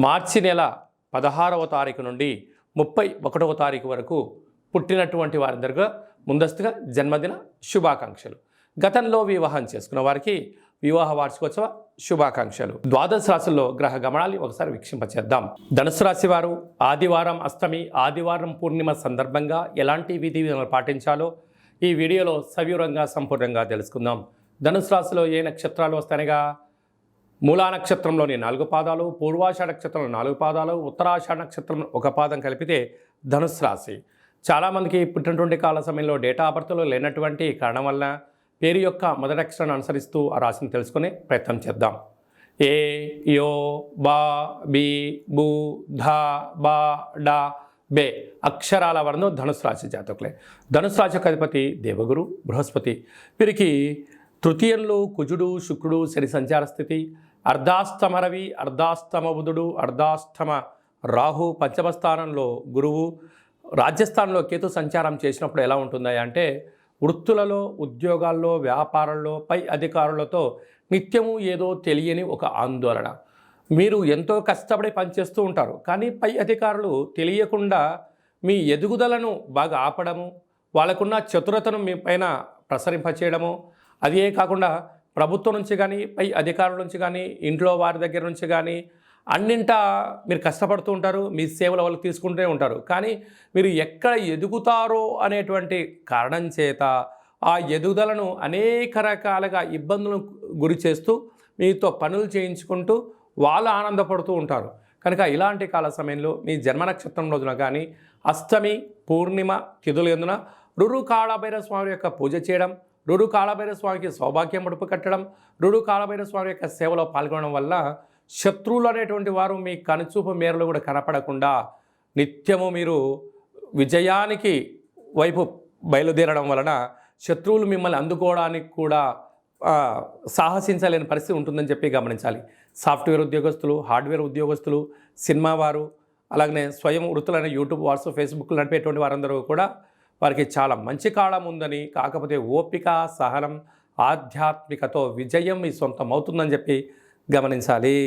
మార్చి నెల 16వ తారీఖు నుండి 31వ తారీఖు వరకు పుట్టినటువంటి వారందరిగా ముందస్తుగా జన్మదిన శుభాకాంక్షలు. గతంలో వివాహం చేసుకున్న వారికి వివాహ వార్షికోత్సవ శుభాకాంక్షలు. ద్వాదశ రాశుల్లో గ్రహ గమనాన్ని ఒకసారి వీక్షింపచేద్దాం. ధనుసు రాశి వారు ఆదివారం అష్టమి, ఆదివారం పూర్ణిమ సందర్భంగా ఎలాంటి విధి విధానాలు పాటించాలో ఈ వీడియోలో సవివరంగా సంపూర్ణంగా తెలుసుకుందాం. ధనుసు రాశిలో ఏ నక్షత్రాలు వస్తాయనగా మూలా నక్షత్రంలోని 4 పాదాలు, పూర్వాషాఢ నక్షత్రంలో 4 పాదాలు, ఉత్తరాషాఢ నక్షత్రం 1 పాదం కలిపితే ధనుసు రాశి. చాలామందికి పుట్టినటువంటి కాల సమయంలో డేటా ఆఫ్ బర్త్లో లేనటువంటి కారణం వల్ల పేరు యొక్క మొదటి అక్షరాన్ని అనుసరిస్తూ ఆ రాశిని తెలుసుకునే ప్రయత్నం చేద్దాం. ఏ, యో, బా, బి, బు, ధ, బా, డా, బే అక్షరాల వర్ణం ధనుసు రాశి జాతకులే. ధనుసు రాశి అధిపతి దేవగురు బృహస్పతి. వీరికి తృతీయంలో కుజుడు, శుక్రుడు, శని సంచార స్థితి, అర్ధాష్టమ రవి, అర్ధాష్టమ బుధుడు, అర్ధాష్టమ రాహు, పంచమ స్థానంలో గురువు, రాజ్యస్థానంలో కేతు సంచారం చేసినప్పుడు ఎలా ఉంటుందా అంటే వృత్తులలో, ఉద్యోగాల్లో, వ్యాపారంలో పై అధికారులతో నిత్యము ఏదో తెలియని ఒక ఆందోళన. మీరు ఎంతో కష్టపడి పనిచేస్తూ ఉంటారు, కానీ పై అధికారులు తెలియకుండా మీ ఎదుగుదలను బాగా ఆపడము, వాళ్ళకున్న చతురతను మీ పైన ప్రసరింపచేయడము, అదే కాకుండా ప్రభుత్వం నుంచి కానీ, పై అధికారుల నుంచి కానీ, ఇంట్లో వారి దగ్గర నుంచి కానీ అన్నింటా మీరు కష్టపడుతూ ఉంటారు, మీ సేవలు వాళ్ళు తీసుకుంటూనే ఉంటారు. కానీ మీరు ఎక్కడ ఎదుగుతారో అనేటువంటి కారణం చేత ఆ ఎదుగుదలను అనేక రకాలుగా ఇబ్బందులను గురి చేస్తూ మీతో పనులు చేయించుకుంటూ వాళ్ళు ఆనందపడుతూ ఉంటారు. కనుక ఇలాంటి కాల సమయంలో మీ జన్మ నక్షత్రం రోజున కానీ అష్టమి, పూర్ణిమ తిథులు ఎందున రురు కాళభైరవ స్వామి యొక్క పూజ చేయడం, రురు కాళభైరవ స్వామికి సౌభాగ్యం ముడుపు కట్టడం, రురు కాళభైరవ స్వామి యొక్క సేవలో పాల్గొనడం వల్ల శత్రువులు అనేటువంటి వారు మీ కనుచూపు మేరలో కూడా కనపడకుండా నిత్యము మీరు విజయానికి వైపు బయలుదేరడం వలన శత్రువులు మిమ్మల్ని అందుకోవడానికి కూడా సాహసించలేని పరిస్థితి ఉంటుందని చెప్పి గమనించాలి. సాఫ్ట్వేర్ ఉద్యోగస్తులు, హార్డ్వేర్ ఉద్యోగస్తులు, సినిమా వారు, అలాగనే స్వయం వృత్తులైన యూట్యూబ్, వాట్సాప్, ఫేస్బుక్ నడిపేటువంటి వారందరూ కూడా వారికి చాలా మంచి కాలం ఉందని, కాకపోతే ఓపిక, సహనం, ఆధ్యాత్మికతో విజయం మీ సొంతం అవుతుందని చెప్పి గమనించాలి.